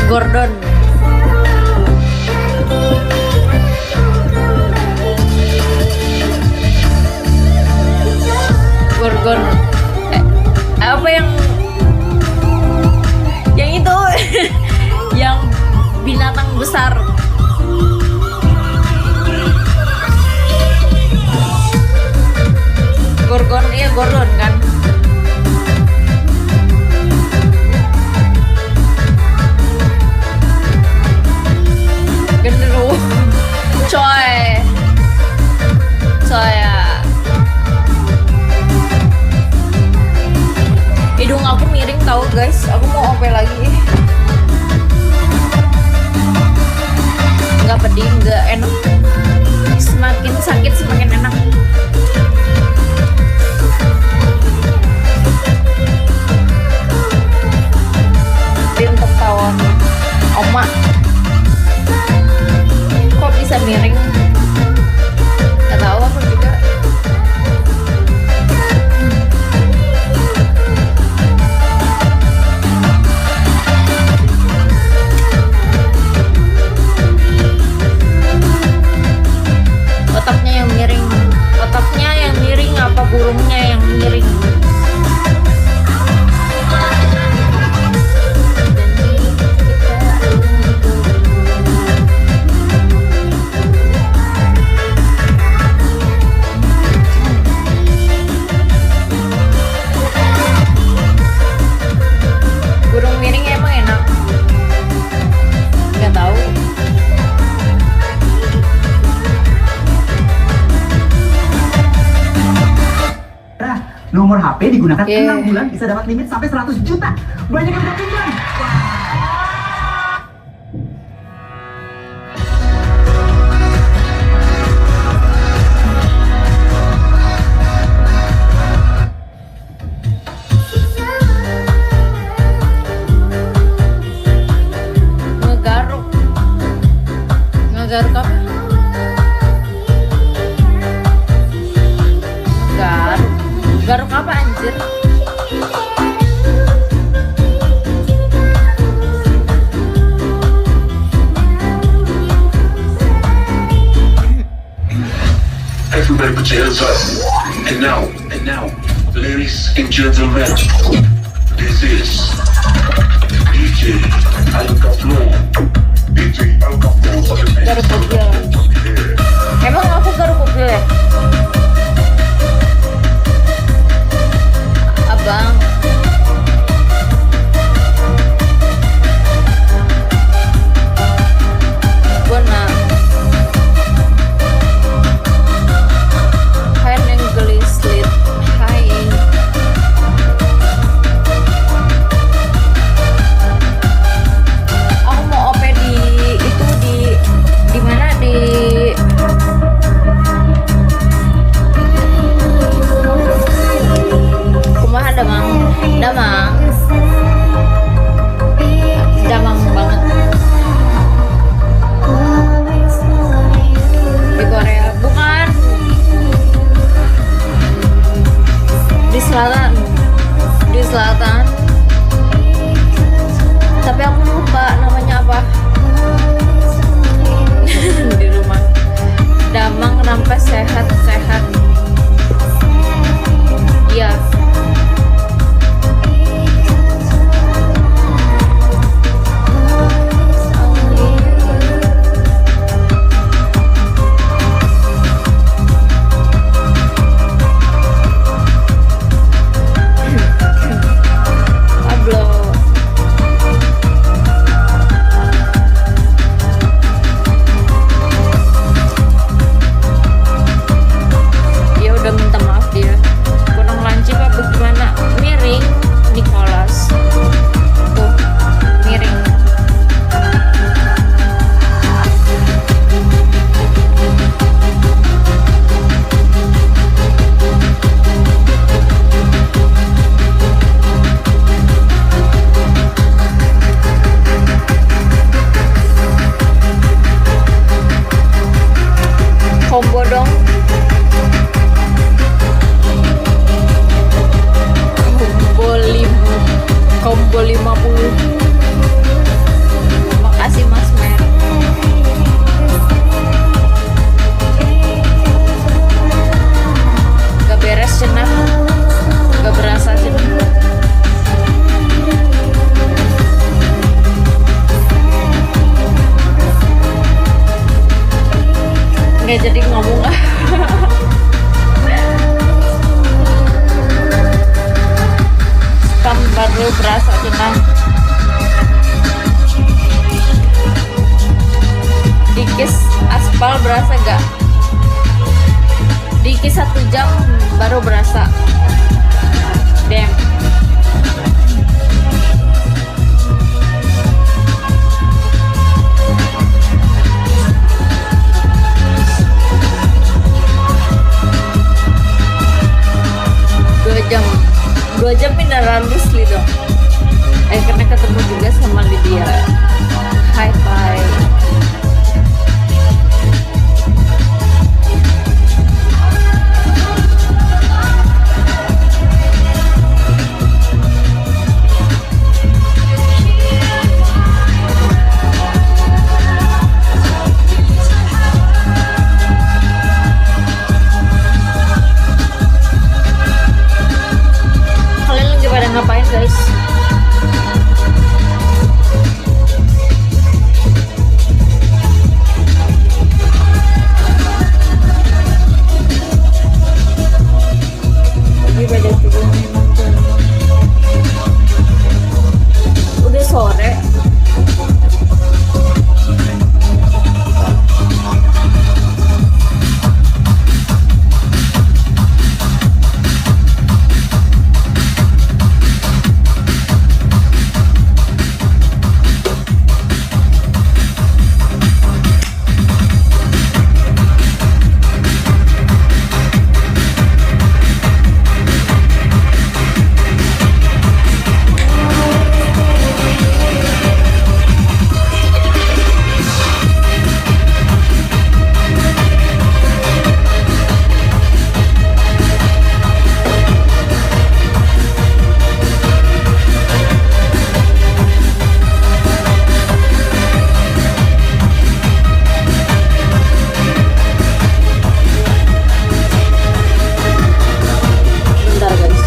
Gordon. Apa yang itu yang binatang besar. Gordon kan. Genderuwo coy ya. Hidung aku miring tahu guys, aku mau OP lagi. Nggak pedih, nggak enak. Semakin sakit semakin enak. Untuk tawon oma kok bisa miring, nggak tahu aku juga. Otaknya yang miring apa burungnya yang miring? Burung miring emang enak? Nggak tahu. Nomor HP digunakan 6 bulan bisa dapat limit sampai 100 juta. Banyak yang berpinjam. Ngegaruk apa? Garuk apa anjir? Everybody put your hands up. And now, ladies and gentlemen, this is DJ Alka Flow. DJ Alka Flow. Garuk mobil. Emang aku garuk mobil ya? Abang. Bona. Hand English slit. Hai. apa sehat-sehat. Iya. Pablo. Ya udah minta maaf dia. Kurang lancip apa gimana? Miring, Nicholas. Tuh, miring. Combo dong. Combo 50. Makasih Mas Mer. Gak beres cenah. Gak berasa cenah. Nggak jadi ngomong ah. Spam baru berasa cenah. Dikis aspal berasa gak? Dikis 1 jam baru berasa. Damn. Dua jam beneran Rusli dong. Karena ketemu juga sama Lydia. Hi bye. Kalian lagi pada ngapain guys? Lagi pada tidur nonton. Udah sore. Bentar guys.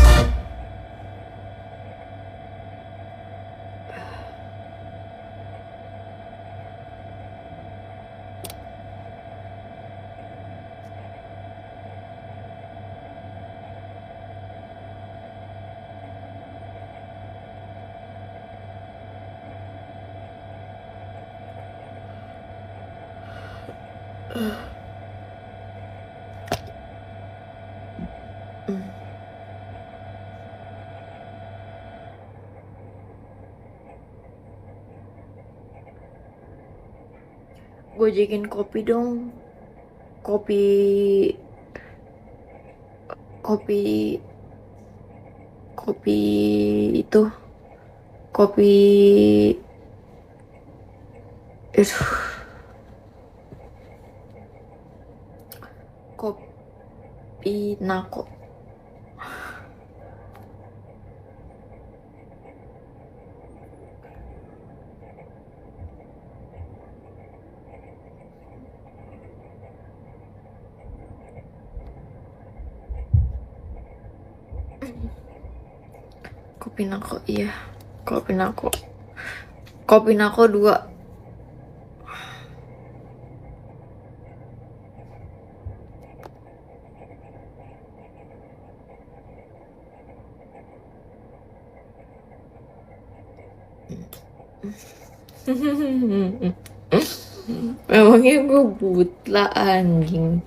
Gojekin kopi dong. Kopi kopi kopi itu kopi itu kopi nako. Pinako, iya. Kopi Nako 2. Memangnya gue buta anjing.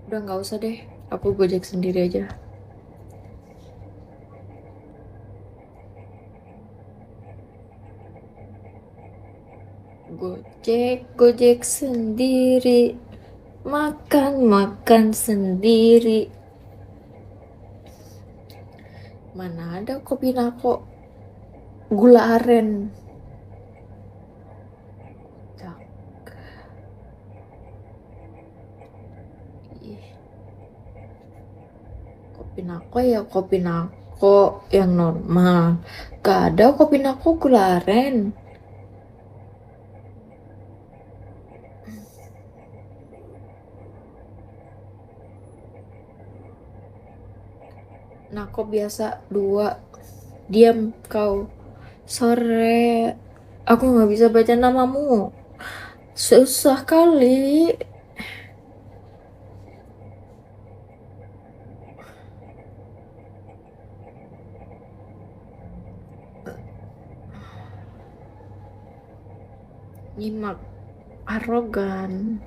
Udah nggak usah deh, aku gojek sendiri aja. Gojek sendiri, makan sendiri. Mana ada kopi Nako gula aren. Cak. Ih. Kopi Nako ya kopi Nako yang normal. Gak ada kopi Nako gula aren. Nako biasa 2. Diam kau. Sore. Aku nggak bisa baca namamu. Susah kali. Nyimak. Arogan.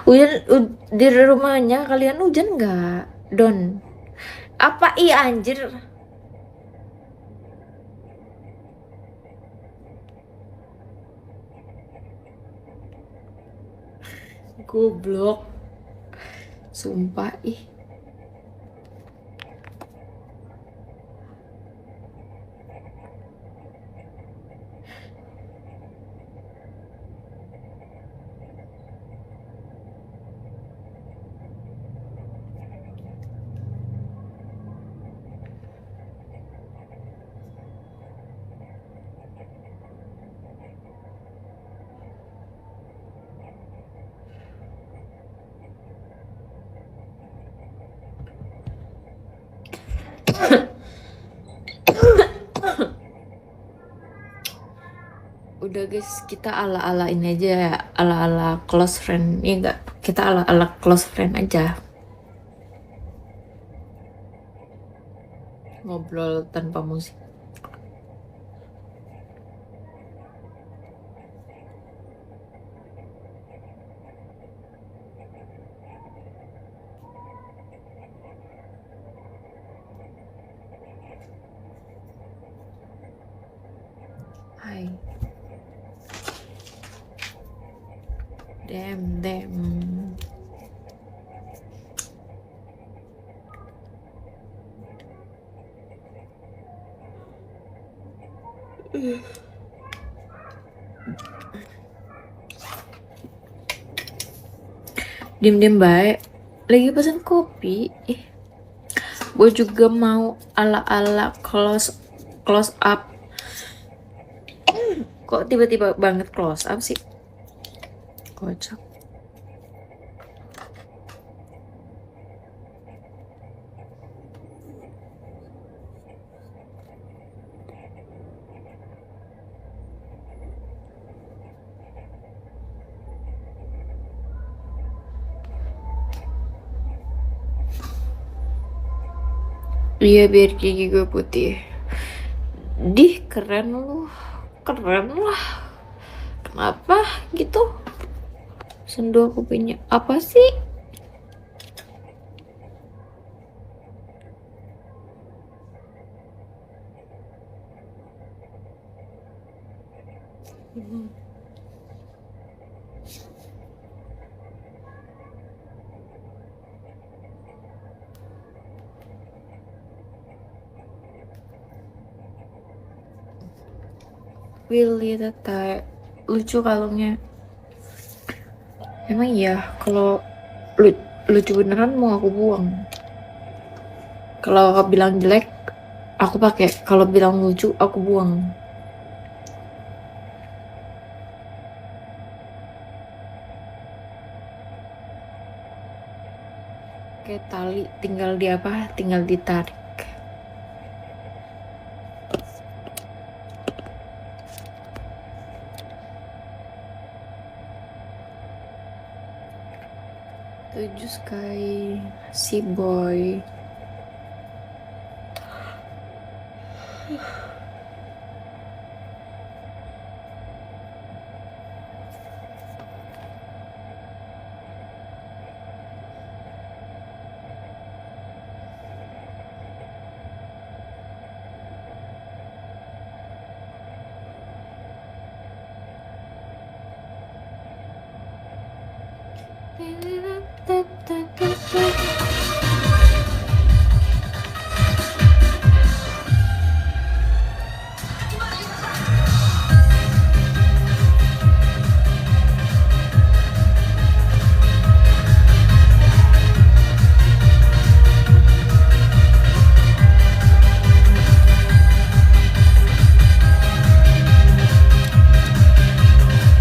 Hujan di rumahnya kalian hujan nggak? Don. Apa iya anjir? Goblok. Sumpah ih. Udah guys, kita ala-alain aja ya, ala-ala close friend. Iya enggak? Kita ala-ala close friend aja. Ngobrol tanpa musik. Hai. Damn. Diem baik. Lagi pesan kopi. Gue juga mau ala-ala close up. Kok tiba-tiba banget close up sih? Kocak. Iya biar gigi gue putih. Dih keren lu. Keren lah. apa gitu. Sendu aku punya apa sih? Willy Tata lucu kalungnya. Emang iya, kalau lucu beneran mau aku buang. Kalau bilang jelek, aku pakai. Kalau bilang lucu, aku buang. Kayak tali, tinggal di apa? Tinggal ditarik. Tujuh Sky, si boy.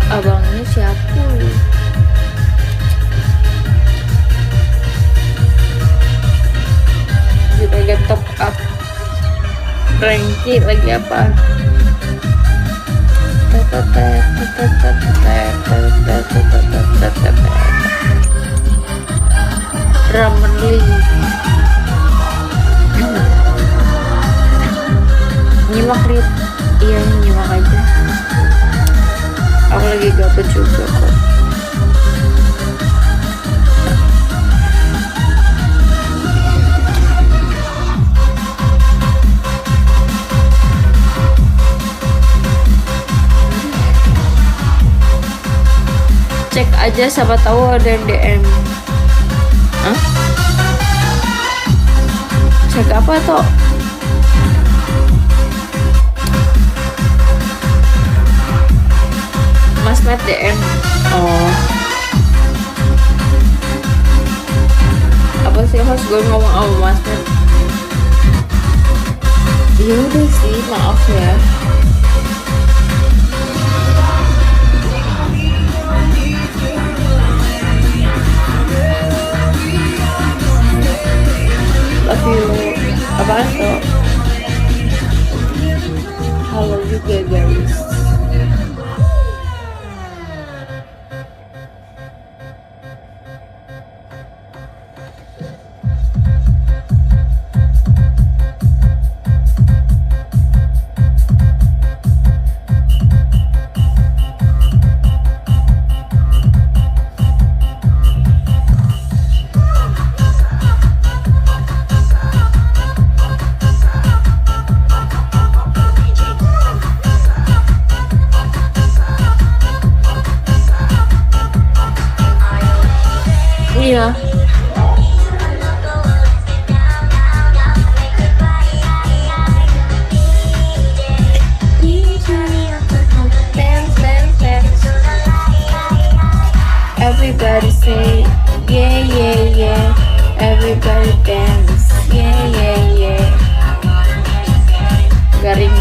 Abangnya siapa? Kita lagi top up ranking lagi apa? Ramen League. Nyimak Rit. Iya nyimak aja. Aku lagi gabut juga kok. Cek aja siapa tahu ada yang DM. Hah? Cek apa toh? Mas Matt DM. Oh. Apa sih host gue ngomong sama Mas Matt? Ya udah sih, maaf ya. Love you. Apaan tuh? Halo juga guys. Iya. Everybody say yeah yeah yeah. Everybody dance yeah yeah yeah. Garing.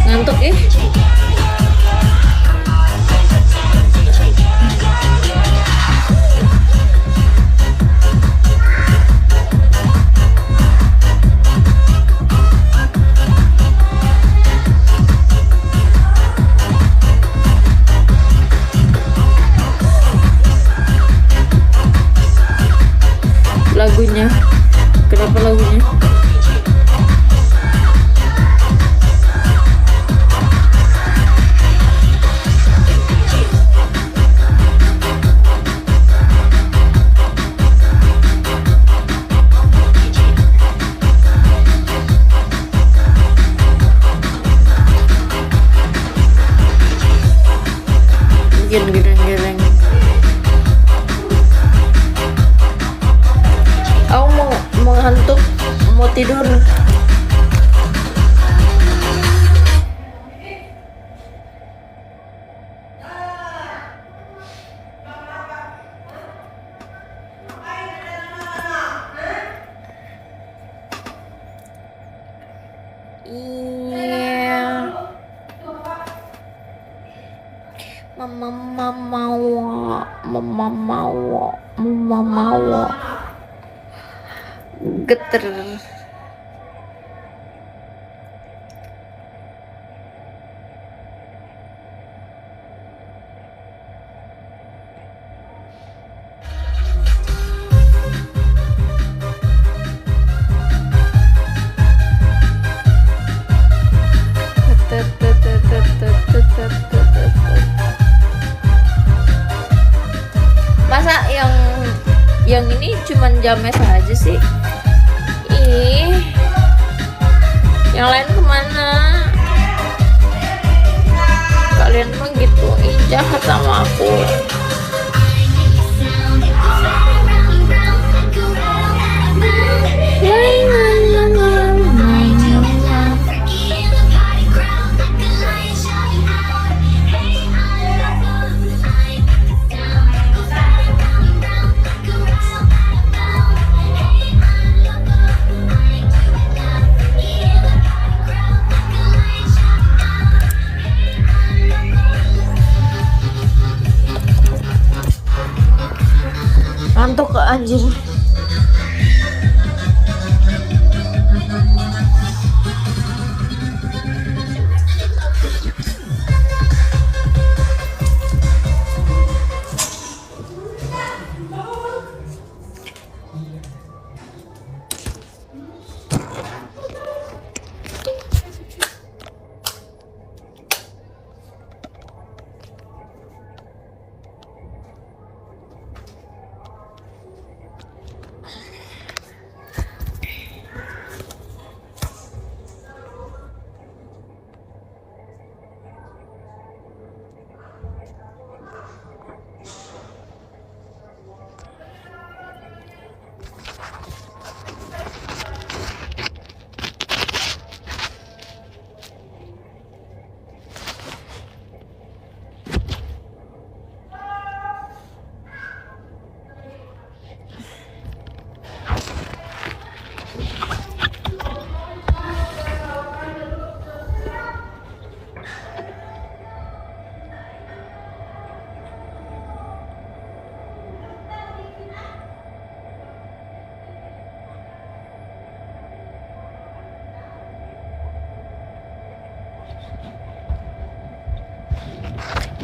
Ngantuk ya? lagunya. Kenapa lagunya? Bikin gereng-gereng. Aku mau ngantuk, mau tidur. Iya. Mama mau geter. Masa yang ini cuman jamnya saja sih? Ih, yang lain kemana? Kalian mah gitu, ih jahat sama aku. Ngantuk anjir.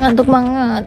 Ngantuk banget.